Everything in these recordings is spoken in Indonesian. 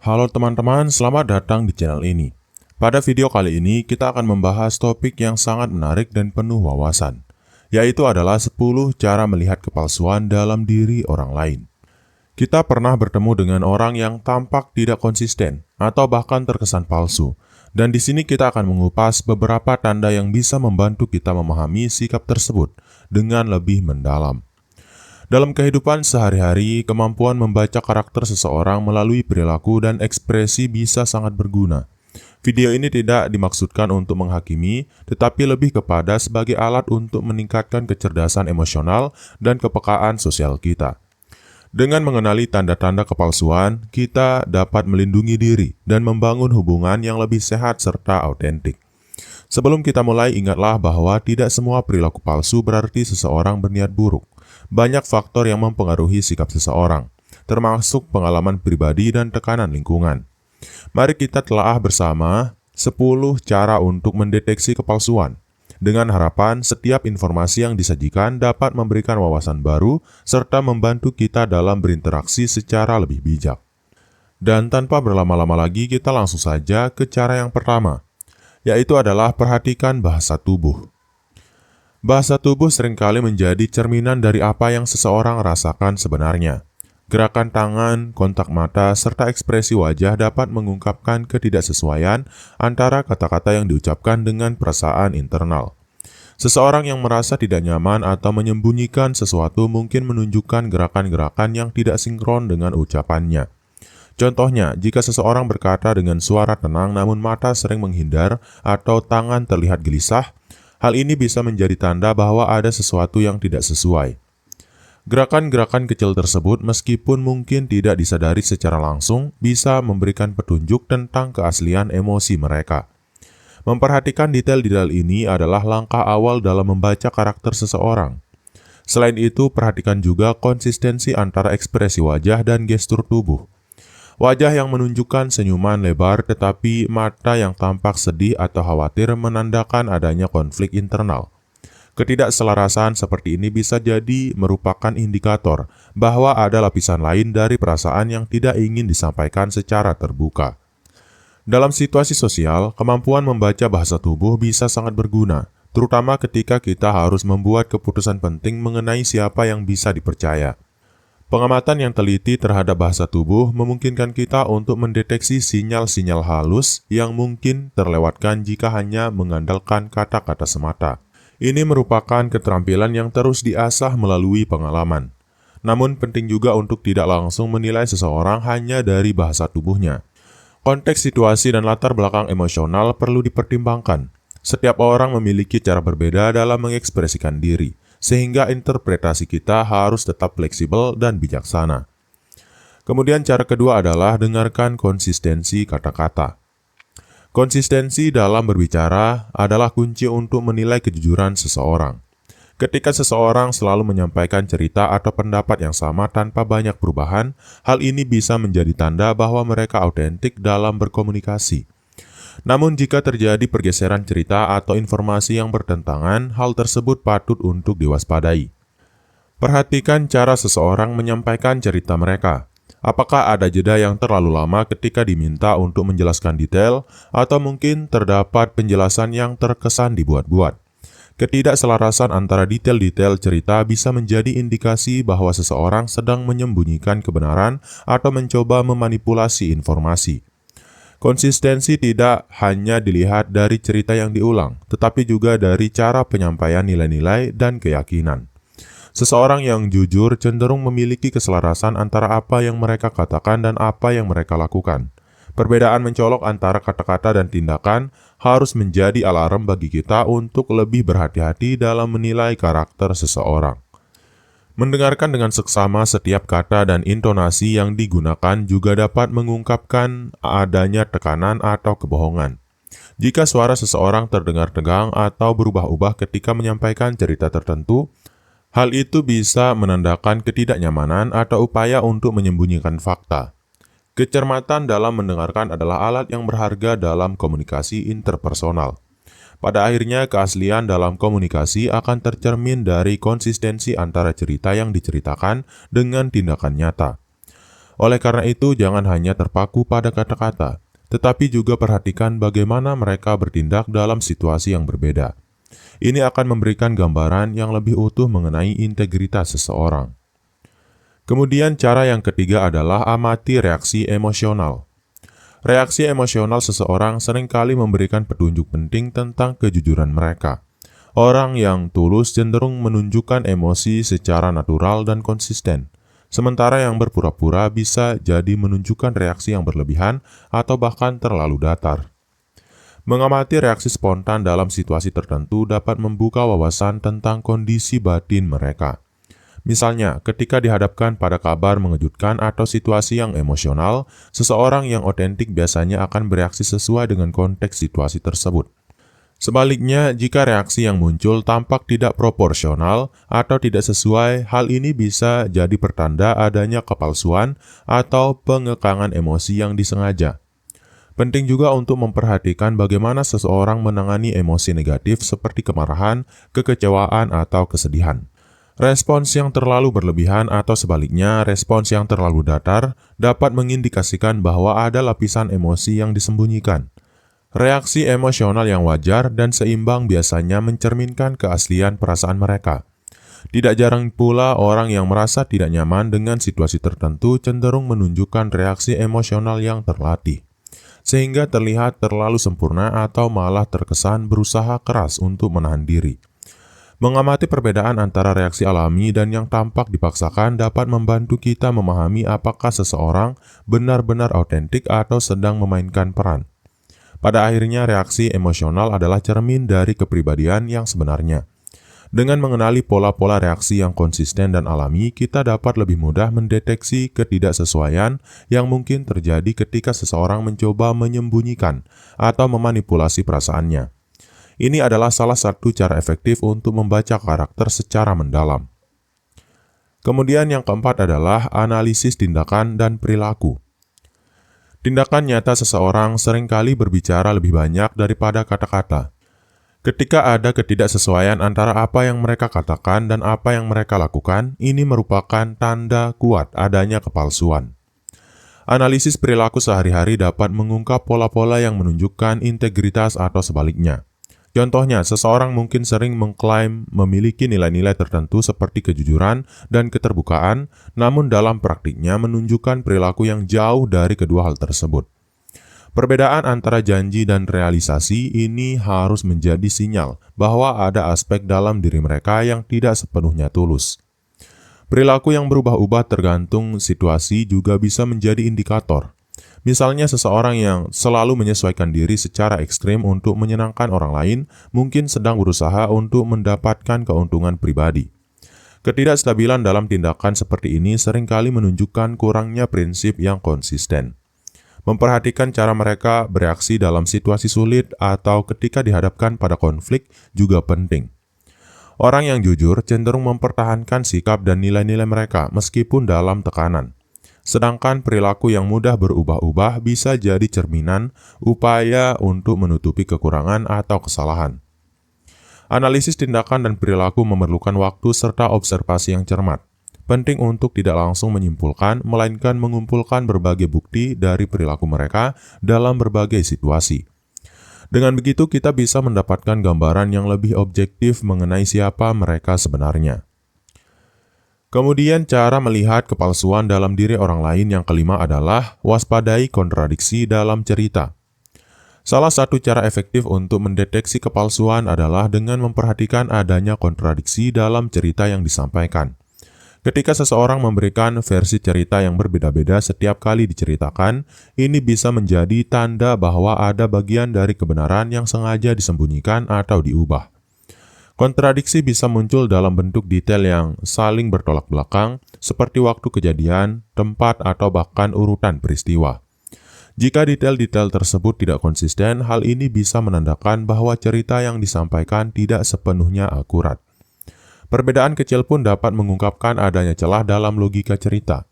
Halo teman-teman, selamat datang di channel ini. Pada video kali ini, kita akan membahas topik yang sangat menarik dan penuh wawasan, yaitu adalah 10 cara melihat kepalsuan dalam diri orang lain. Kita pernah bertemu dengan orang yang tampak tidak konsisten atau bahkan terkesan palsu, dan di sini kita akan mengupas beberapa tanda yang bisa membantu kita memahami sikap tersebut dengan lebih mendalam. Dalam kehidupan sehari-hari, kemampuan membaca karakter seseorang melalui perilaku dan ekspresi bisa sangat berguna. Video ini tidak dimaksudkan untuk menghakimi, tetapi lebih kepada sebagai alat untuk meningkatkan kecerdasan emosional dan kepekaan sosial kita. Dengan mengenali tanda-tanda kepalsuan, kita dapat melindungi diri dan membangun hubungan yang lebih sehat serta autentik. Sebelum kita mulai, ingatlah bahwa tidak semua perilaku palsu berarti seseorang berniat buruk. Banyak faktor yang mempengaruhi sikap seseorang, termasuk pengalaman pribadi dan tekanan lingkungan. Mari kita telaah bersama 10 cara untuk mendeteksi kepalsuan, dengan harapan setiap informasi yang disajikan dapat memberikan wawasan baru serta membantu kita dalam berinteraksi secara lebih bijak. Dan tanpa berlama-lama lagi, kita langsung saja ke cara yang pertama, yaitu adalah perhatikan bahasa tubuh. Bahasa tubuh seringkali menjadi cerminan dari apa yang seseorang rasakan sebenarnya. Gerakan tangan, kontak mata, serta ekspresi wajah dapat mengungkapkan ketidaksesuaian antara kata-kata yang diucapkan dengan perasaan internal. Seseorang yang merasa tidak nyaman atau menyembunyikan sesuatu mungkin menunjukkan gerakan-gerakan yang tidak sinkron dengan ucapannya. Contohnya, jika seseorang berkata dengan suara tenang namun mata sering menghindar atau tangan terlihat gelisah, hal ini bisa menjadi tanda bahwa ada sesuatu yang tidak sesuai. Gerakan-gerakan kecil tersebut meskipun mungkin tidak disadari secara langsung bisa memberikan petunjuk tentang keaslian emosi mereka. Memperhatikan detail-detail ini adalah langkah awal dalam membaca karakter seseorang. Selain itu, perhatikan juga konsistensi antara ekspresi wajah dan gestur tubuh. Wajah yang menunjukkan senyuman lebar tetapi mata yang tampak sedih atau khawatir menandakan adanya konflik internal. Ketidakselarasan seperti ini bisa jadi merupakan indikator bahwa ada lapisan lain dari perasaan yang tidak ingin disampaikan secara terbuka. Dalam situasi sosial, kemampuan membaca bahasa tubuh bisa sangat berguna, terutama ketika kita harus membuat keputusan penting mengenai siapa yang bisa dipercaya. Pengamatan yang teliti terhadap bahasa tubuh memungkinkan kita untuk mendeteksi sinyal-sinyal halus yang mungkin terlewatkan jika hanya mengandalkan kata-kata semata. Ini merupakan keterampilan yang terus diasah melalui pengalaman. Namun penting juga untuk tidak langsung menilai seseorang hanya dari bahasa tubuhnya. Konteks situasi dan latar belakang emosional perlu dipertimbangkan. Setiap orang memiliki cara berbeda dalam mengekspresikan diri, sehingga interpretasi kita harus tetap fleksibel dan bijaksana. Kemudian cara kedua adalah dengarkan konsistensi kata-kata. Konsistensi dalam berbicara adalah kunci untuk menilai kejujuran seseorang. Ketika seseorang selalu menyampaikan cerita atau pendapat yang sama tanpa banyak perubahan, hal ini bisa menjadi tanda bahwa mereka autentik dalam berkomunikasi. Namun jika terjadi pergeseran cerita atau informasi yang bertentangan, hal tersebut patut untuk diwaspadai. Perhatikan cara seseorang menyampaikan cerita mereka. Apakah ada jeda yang terlalu lama ketika diminta untuk menjelaskan detail, atau mungkin terdapat penjelasan yang terkesan dibuat-buat. Ketidakselarasan antara detail-detail cerita bisa menjadi indikasi bahwa seseorang sedang menyembunyikan kebenaran atau mencoba memanipulasi informasi. Konsistensi tidak hanya dilihat dari cerita yang diulang, tetapi juga dari cara penyampaian nilai-nilai dan keyakinan. Seseorang yang jujur cenderung memiliki keselarasan antara apa yang mereka katakan dan apa yang mereka lakukan. Perbedaan mencolok antara kata-kata dan tindakan harus menjadi alarm bagi kita untuk lebih berhati-hati dalam menilai karakter seseorang. Mendengarkan dengan seksama setiap kata dan intonasi yang digunakan juga dapat mengungkapkan adanya tekanan atau kebohongan. Jika suara seseorang terdengar tegang atau berubah-ubah ketika menyampaikan cerita tertentu, hal itu bisa menandakan ketidaknyamanan atau upaya untuk menyembunyikan fakta. Kecermatan dalam mendengarkan adalah alat yang berharga dalam komunikasi interpersonal. Pada akhirnya, keaslian dalam komunikasi akan tercermin dari konsistensi antara cerita yang diceritakan dengan tindakan nyata. Oleh karena itu, jangan hanya terpaku pada kata-kata, tetapi juga perhatikan bagaimana mereka bertindak dalam situasi yang berbeda. Ini akan memberikan gambaran yang lebih utuh mengenai integritas seseorang. Kemudian cara yang ketiga adalah amati reaksi emosional. Reaksi emosional seseorang seringkali memberikan petunjuk penting tentang kejujuran mereka. Orang yang tulus cenderung menunjukkan emosi secara natural dan konsisten, sementara yang berpura-pura bisa jadi menunjukkan reaksi yang berlebihan atau bahkan terlalu datar. Mengamati reaksi spontan dalam situasi tertentu dapat membuka wawasan tentang kondisi batin mereka. Misalnya, ketika dihadapkan pada kabar mengejutkan atau situasi yang emosional, seseorang yang otentik biasanya akan bereaksi sesuai dengan konteks situasi tersebut. Sebaliknya, jika reaksi yang muncul tampak tidak proporsional atau tidak sesuai, hal ini bisa jadi pertanda adanya kepalsuan atau pengekangan emosi yang disengaja. Penting juga untuk memperhatikan bagaimana seseorang menangani emosi negatif seperti kemarahan, kekecewaan, atau kesedihan. Respons yang terlalu berlebihan atau sebaliknya respons yang terlalu datar dapat mengindikasikan bahwa ada lapisan emosi yang disembunyikan. Reaksi emosional yang wajar dan seimbang biasanya mencerminkan keaslian perasaan mereka. Tidak jarang pula orang yang merasa tidak nyaman dengan situasi tertentu cenderung menunjukkan reaksi emosional yang terlatih, sehingga terlihat terlalu sempurna atau malah terkesan berusaha keras untuk menahan diri. Mengamati perbedaan antara reaksi alami dan yang tampak dipaksakan dapat membantu kita memahami apakah seseorang benar-benar autentik atau sedang memainkan peran. Pada akhirnya, reaksi emosional adalah cermin dari kepribadian yang sebenarnya. Dengan mengenali pola-pola reaksi yang konsisten dan alami, kita dapat lebih mudah mendeteksi ketidaksesuaian yang mungkin terjadi ketika seseorang mencoba menyembunyikan atau memanipulasi perasaannya. Ini adalah salah satu cara efektif untuk membaca karakter secara mendalam. Kemudian yang keempat adalah analisis tindakan dan perilaku. Tindakan nyata seseorang seringkali berbicara lebih banyak daripada kata-kata. Ketika ada ketidaksesuaian antara apa yang mereka katakan dan apa yang mereka lakukan, ini merupakan tanda kuat adanya kepalsuan. Analisis perilaku sehari-hari dapat mengungkap pola-pola yang menunjukkan integritas atau sebaliknya. Contohnya, seseorang mungkin sering mengklaim memiliki nilai-nilai tertentu seperti kejujuran dan keterbukaan, namun dalam praktiknya menunjukkan perilaku yang jauh dari kedua hal tersebut. Perbedaan antara janji dan realisasi ini harus menjadi sinyal bahwa ada aspek dalam diri mereka yang tidak sepenuhnya tulus. Perilaku yang berubah-ubah tergantung situasi juga bisa menjadi indikator. Misalnya seseorang yang selalu menyesuaikan diri secara ekstrim untuk menyenangkan orang lain mungkin sedang berusaha untuk mendapatkan keuntungan pribadi. Ketidakstabilan dalam tindakan seperti ini seringkali menunjukkan kurangnya prinsip yang konsisten. Memperhatikan cara mereka bereaksi dalam situasi sulit atau ketika dihadapkan pada konflik juga penting. Orang yang jujur cenderung mempertahankan sikap dan nilai-nilai mereka meskipun dalam tekanan. Sedangkan perilaku yang mudah berubah-ubah bisa jadi cerminan upaya untuk menutupi kekurangan atau kesalahan. Analisis tindakan dan perilaku memerlukan waktu serta observasi yang cermat. Penting untuk tidak langsung menyimpulkan, melainkan mengumpulkan berbagai bukti dari perilaku mereka dalam berbagai situasi. Dengan begitu, kita bisa mendapatkan gambaran yang lebih objektif mengenai siapa mereka sebenarnya. Kemudian cara melihat kepalsuan dalam diri orang lain yang kelima adalah waspadai kontradiksi dalam cerita. Salah satu cara efektif untuk mendeteksi kepalsuan adalah dengan memperhatikan adanya kontradiksi dalam cerita yang disampaikan. Ketika seseorang memberikan versi cerita yang berbeda-beda setiap kali diceritakan, ini bisa menjadi tanda bahwa ada bagian dari kebenaran yang sengaja disembunyikan atau diubah. Kontradiksi bisa muncul dalam bentuk detail yang saling bertolak belakang, seperti waktu kejadian, tempat, atau bahkan urutan peristiwa. Jika detail-detail tersebut tidak konsisten, hal ini bisa menandakan bahwa cerita yang disampaikan tidak sepenuhnya akurat. Perbedaan kecil pun dapat mengungkapkan adanya celah dalam logika cerita.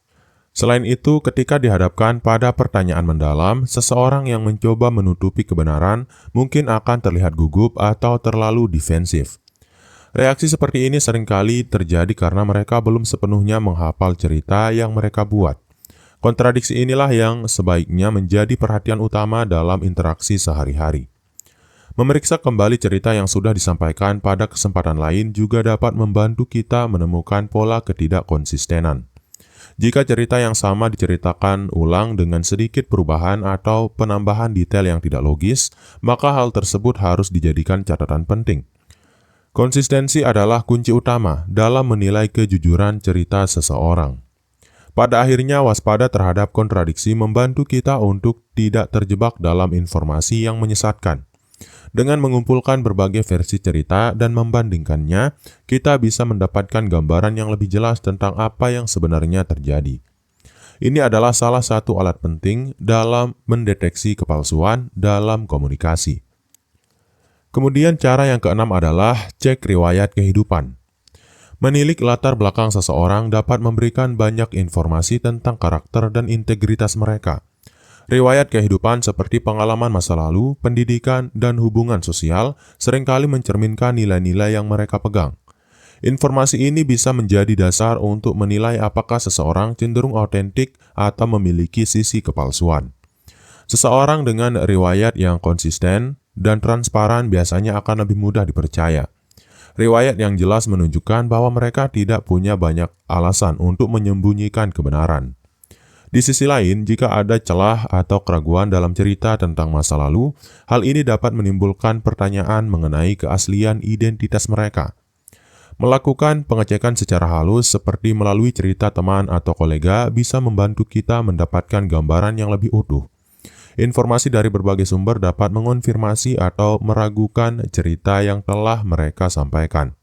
Selain itu, ketika dihadapkan pada pertanyaan mendalam, seseorang yang mencoba menutupi kebenaran mungkin akan terlihat gugup atau terlalu defensif. Reaksi seperti ini seringkali terjadi karena mereka belum sepenuhnya menghafal cerita yang mereka buat. Kontradiksi inilah yang sebaiknya menjadi perhatian utama dalam interaksi sehari-hari. Memeriksa kembali cerita yang sudah disampaikan pada kesempatan lain juga dapat membantu kita menemukan pola ketidakkonsistenan. Jika cerita yang sama diceritakan ulang dengan sedikit perubahan atau penambahan detail yang tidak logis, maka hal tersebut harus dijadikan catatan penting. Konsistensi adalah kunci utama dalam menilai kejujuran cerita seseorang. Pada akhirnya, waspada terhadap kontradiksi membantu kita untuk tidak terjebak dalam informasi yang menyesatkan. Dengan mengumpulkan berbagai versi cerita dan membandingkannya, kita bisa mendapatkan gambaran yang lebih jelas tentang apa yang sebenarnya terjadi. Ini adalah salah satu alat penting dalam mendeteksi kepalsuan dalam komunikasi. Kemudian cara yang keenam adalah cek riwayat kehidupan. Menilik latar belakang seseorang dapat memberikan banyak informasi tentang karakter dan integritas mereka. Riwayat kehidupan seperti pengalaman masa lalu, pendidikan, dan hubungan sosial seringkali mencerminkan nilai-nilai yang mereka pegang. Informasi ini bisa menjadi dasar untuk menilai apakah seseorang cenderung autentik atau memiliki sisi kepalsuan. Seseorang dengan riwayat yang konsisten dan transparan biasanya akan lebih mudah dipercaya. Riwayat yang jelas menunjukkan bahwa mereka tidak punya banyak alasan untuk menyembunyikan kebenaran. Di sisi lain, jika ada celah atau keraguan dalam cerita tentang masa lalu, hal ini dapat menimbulkan pertanyaan mengenai keaslian identitas mereka. Melakukan pengecekan secara halus seperti melalui cerita teman atau kolega bisa membantu kita mendapatkan gambaran yang lebih utuh. Informasi dari berbagai sumber dapat mengonfirmasi atau meragukan cerita yang telah mereka sampaikan.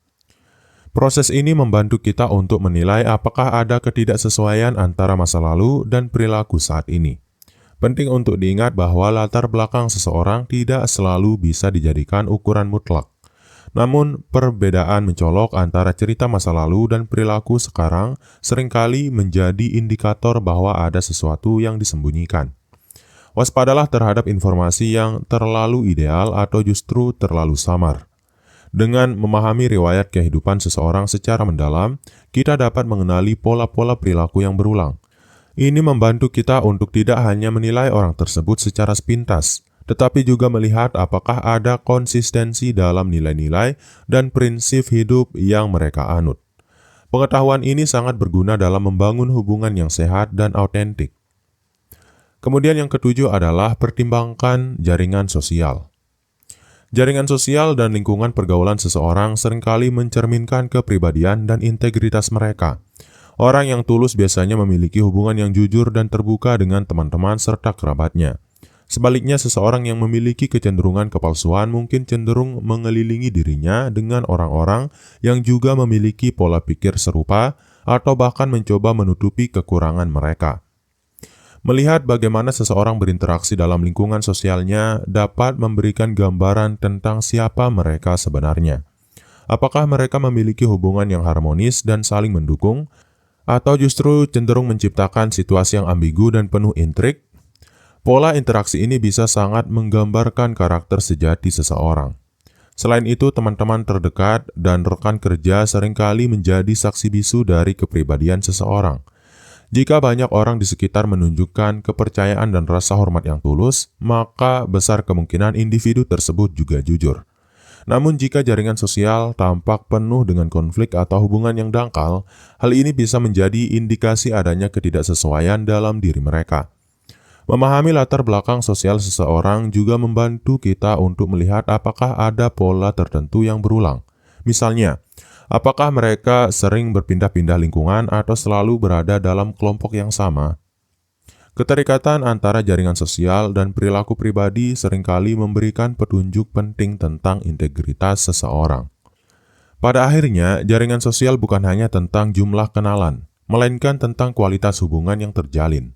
Proses ini membantu kita untuk menilai apakah ada ketidaksesuaian antara masa lalu dan perilaku saat ini. Penting untuk diingat bahwa latar belakang seseorang tidak selalu bisa dijadikan ukuran mutlak. Namun, perbedaan mencolok antara cerita masa lalu dan perilaku sekarang seringkali menjadi indikator bahwa ada sesuatu yang disembunyikan. Waspadalah terhadap informasi yang terlalu ideal atau justru terlalu samar. Dengan memahami riwayat kehidupan seseorang secara mendalam, kita dapat mengenali pola-pola perilaku yang berulang. Ini membantu kita untuk tidak hanya menilai orang tersebut secara sepintas, tetapi juga melihat apakah ada konsistensi dalam nilai-nilai dan prinsip hidup yang mereka anut. Pengetahuan ini sangat berguna dalam membangun hubungan yang sehat dan autentik. Kemudian yang ketujuh adalah pertimbangkan jaringan sosial. Jaringan sosial dan lingkungan pergaulan seseorang seringkali mencerminkan kepribadian dan integritas mereka. Orang yang tulus biasanya memiliki hubungan yang jujur dan terbuka dengan teman-teman serta kerabatnya. Sebaliknya, seseorang yang memiliki kecenderungan kepalsuan mungkin cenderung mengelilingi dirinya dengan orang-orang yang juga memiliki pola pikir serupa atau bahkan mencoba menutupi kekurangan mereka. Melihat bagaimana seseorang berinteraksi dalam lingkungan sosialnya dapat memberikan gambaran tentang siapa mereka sebenarnya. Apakah mereka memiliki hubungan yang harmonis dan saling mendukung, atau justru cenderung menciptakan situasi yang ambigu dan penuh intrik? Pola interaksi ini bisa sangat menggambarkan karakter sejati seseorang. Selain itu, teman-teman terdekat dan rekan kerja seringkali menjadi saksi bisu dari kepribadian seseorang. Jika banyak orang di sekitar menunjukkan kepercayaan dan rasa hormat yang tulus, maka besar kemungkinan individu tersebut juga jujur. Namun jika jaringan sosial tampak penuh dengan konflik atau hubungan yang dangkal, hal ini bisa menjadi indikasi adanya ketidaksesuaian dalam diri mereka. Memahami latar belakang sosial seseorang juga membantu kita untuk melihat apakah ada pola tertentu yang berulang. Misalnya, apakah mereka sering berpindah-pindah lingkungan atau selalu berada dalam kelompok yang sama? Keterikatan antara jaringan sosial dan perilaku pribadi seringkali memberikan petunjuk penting tentang integritas seseorang. Pada akhirnya, jaringan sosial bukan hanya tentang jumlah kenalan, melainkan tentang kualitas hubungan yang terjalin.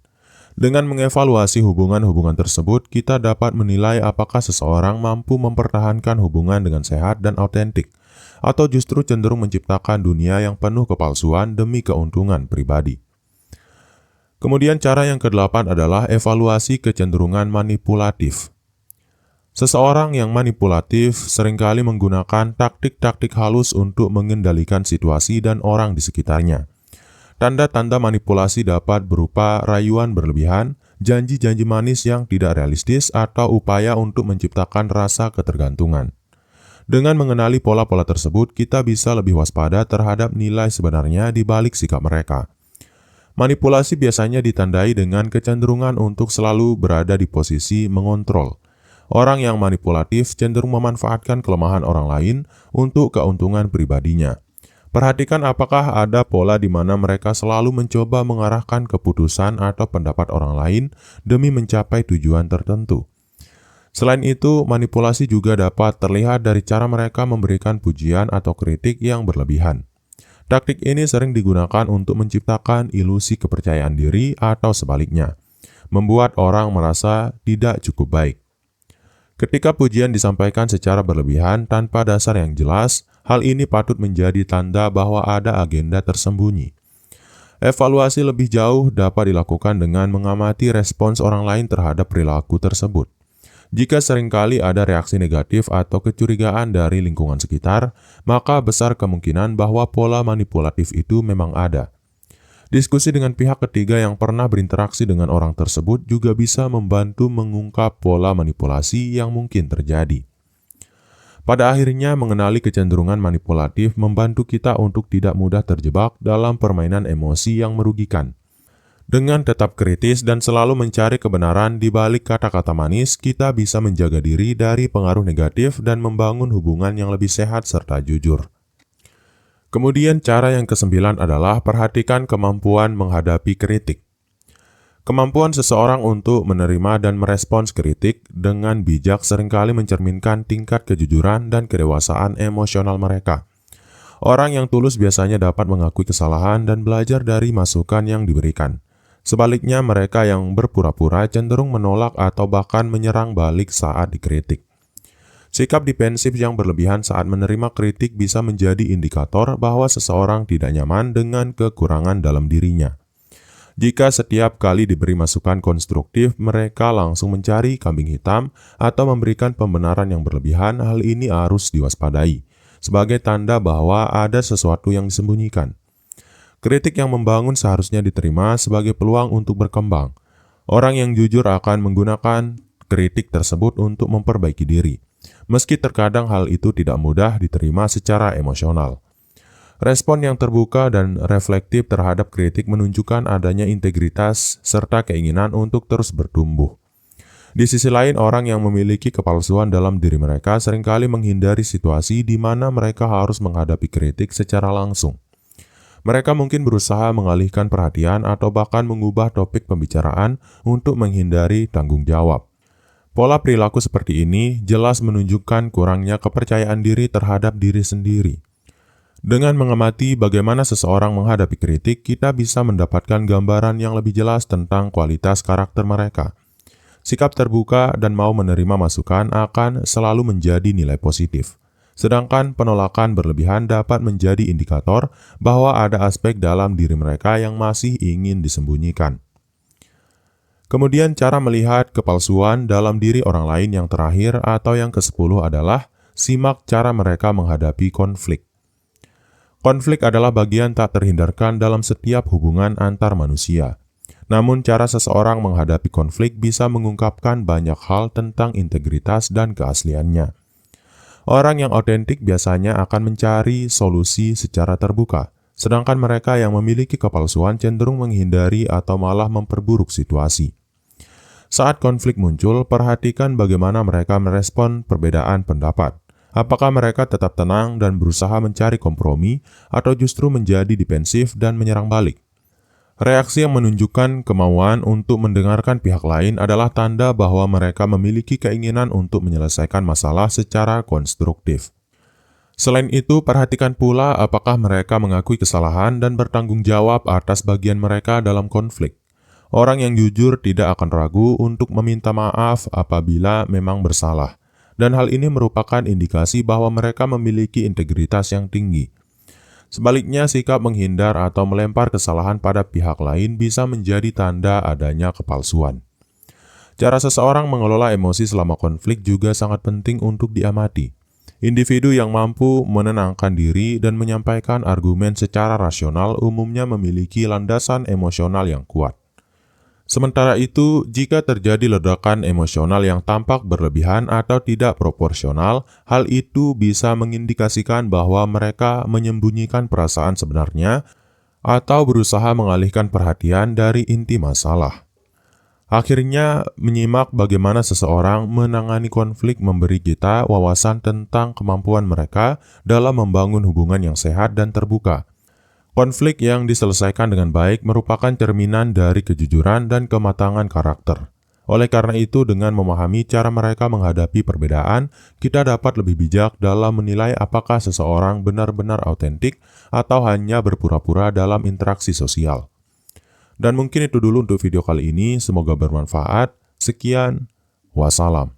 Dengan mengevaluasi hubungan-hubungan tersebut, kita dapat menilai apakah seseorang mampu mempertahankan hubungan dengan sehat dan autentik, atau justru cenderung menciptakan dunia yang penuh kepalsuan demi keuntungan pribadi. Kemudian cara yang kedelapan adalah evaluasi kecenderungan manipulatif. Seseorang yang manipulatif seringkali menggunakan taktik-taktik halus untuk mengendalikan situasi dan orang di sekitarnya. Tanda-tanda manipulasi dapat berupa rayuan berlebihan, janji-janji manis yang tidak realistis, atau upaya untuk menciptakan rasa ketergantungan. Dengan mengenali pola-pola tersebut, kita bisa lebih waspada terhadap nilai sebenarnya di balik sikap mereka. Manipulasi biasanya ditandai dengan kecenderungan untuk selalu berada di posisi mengontrol. Orang yang manipulatif cenderung memanfaatkan kelemahan orang lain untuk keuntungan pribadinya. Perhatikan apakah ada pola di mana mereka selalu mencoba mengarahkan keputusan atau pendapat orang lain demi mencapai tujuan tertentu. Selain itu, manipulasi juga dapat terlihat dari cara mereka memberikan pujian atau kritik yang berlebihan. Taktik ini sering digunakan untuk menciptakan ilusi kepercayaan diri atau sebaliknya, membuat orang merasa tidak cukup baik. Ketika pujian disampaikan secara berlebihan tanpa dasar yang jelas, hal ini patut menjadi tanda bahwa ada agenda tersembunyi. Evaluasi lebih jauh dapat dilakukan dengan mengamati respons orang lain terhadap perilaku tersebut. Jika seringkali ada reaksi negatif atau kecurigaan dari lingkungan sekitar, maka besar kemungkinan bahwa pola manipulatif itu memang ada. Diskusi dengan pihak ketiga yang pernah berinteraksi dengan orang tersebut juga bisa membantu mengungkap pola manipulasi yang mungkin terjadi. Pada akhirnya, mengenali kecenderungan manipulatif membantu kita untuk tidak mudah terjebak dalam permainan emosi yang merugikan. Dengan tetap kritis dan selalu mencari kebenaran di balik kata-kata manis, kita bisa menjaga diri dari pengaruh negatif dan membangun hubungan yang lebih sehat serta jujur. Kemudian cara yang ke-9 adalah perhatikan kemampuan menghadapi kritik. Kemampuan seseorang untuk menerima dan merespons kritik dengan bijak seringkali mencerminkan tingkat kejujuran dan kedewasaan emosional mereka. Orang yang tulus biasanya dapat mengakui kesalahan dan belajar dari masukan yang diberikan. Sebaliknya, mereka yang berpura-pura cenderung menolak atau bahkan menyerang balik saat dikritik. Sikap defensif yang berlebihan saat menerima kritik bisa menjadi indikator bahwa seseorang tidak nyaman dengan kekurangan dalam dirinya. Jika setiap kali diberi masukan konstruktif, mereka langsung mencari kambing hitam atau memberikan pembenaran yang berlebihan, hal ini harus diwaspadai, sebagai tanda bahwa ada sesuatu yang disembunyikan. Kritik yang membangun seharusnya diterima sebagai peluang untuk berkembang. Orang yang jujur akan menggunakan kritik tersebut untuk memperbaiki diri. Meski terkadang hal itu tidak mudah diterima secara emosional. Respon yang terbuka dan reflektif terhadap kritik menunjukkan adanya integritas serta keinginan untuk terus bertumbuh. Di sisi lain, orang yang memiliki kepalsuan dalam diri mereka seringkali menghindari situasi di mana mereka harus menghadapi kritik secara langsung. Mereka mungkin berusaha mengalihkan perhatian atau bahkan mengubah topik pembicaraan untuk menghindari tanggung jawab. Pola perilaku seperti ini jelas menunjukkan kurangnya kepercayaan diri terhadap diri sendiri. Dengan mengamati bagaimana seseorang menghadapi kritik, kita bisa mendapatkan gambaran yang lebih jelas tentang kualitas karakter mereka. Sikap terbuka dan mau menerima masukan akan selalu menjadi nilai positif. Sedangkan penolakan berlebihan dapat menjadi indikator bahwa ada aspek dalam diri mereka yang masih ingin disembunyikan. Kemudian cara melihat kepalsuan dalam diri orang lain yang terakhir atau yang ke-10 adalah simak cara mereka menghadapi konflik. Konflik adalah bagian tak terhindarkan dalam setiap hubungan antar manusia. Namun cara seseorang menghadapi konflik bisa mengungkapkan banyak hal tentang integritas dan keasliannya. Orang yang otentik biasanya akan mencari solusi secara terbuka. Sedangkan mereka yang memiliki kepalsuan cenderung menghindari atau malah memperburuk situasi. Saat konflik muncul, perhatikan bagaimana mereka merespon perbedaan pendapat. Apakah mereka tetap tenang dan berusaha mencari kompromi, atau justru menjadi defensif dan menyerang balik? Reaksi yang menunjukkan kemauan untuk mendengarkan pihak lain adalah tanda bahwa mereka memiliki keinginan untuk menyelesaikan masalah secara konstruktif. Selain itu, perhatikan pula apakah mereka mengakui kesalahan dan bertanggung jawab atas bagian mereka dalam konflik. Orang yang jujur tidak akan ragu untuk meminta maaf apabila memang bersalah, dan hal ini merupakan indikasi bahwa mereka memiliki integritas yang tinggi. Sebaliknya, sikap menghindar atau melempar kesalahan pada pihak lain bisa menjadi tanda adanya kepalsuan. Cara seseorang mengelola emosi selama konflik juga sangat penting untuk diamati. Individu yang mampu menenangkan diri dan menyampaikan argumen secara rasional umumnya memiliki landasan emosional yang kuat. Sementara itu, jika terjadi ledakan emosional yang tampak berlebihan atau tidak proporsional, hal itu bisa mengindikasikan bahwa mereka menyembunyikan perasaan sebenarnya atau berusaha mengalihkan perhatian dari inti masalah. Akhirnya, menyimak bagaimana seseorang menangani konflik memberi kita wawasan tentang kemampuan mereka dalam membangun hubungan yang sehat dan terbuka. Konflik yang diselesaikan dengan baik merupakan cerminan dari kejujuran dan kematangan karakter. Oleh karena itu, dengan memahami cara mereka menghadapi perbedaan, kita dapat lebih bijak dalam menilai apakah seseorang benar-benar autentik atau hanya berpura-pura dalam interaksi sosial. Dan mungkin itu dulu untuk video kali ini, semoga bermanfaat. Sekian, wassalam.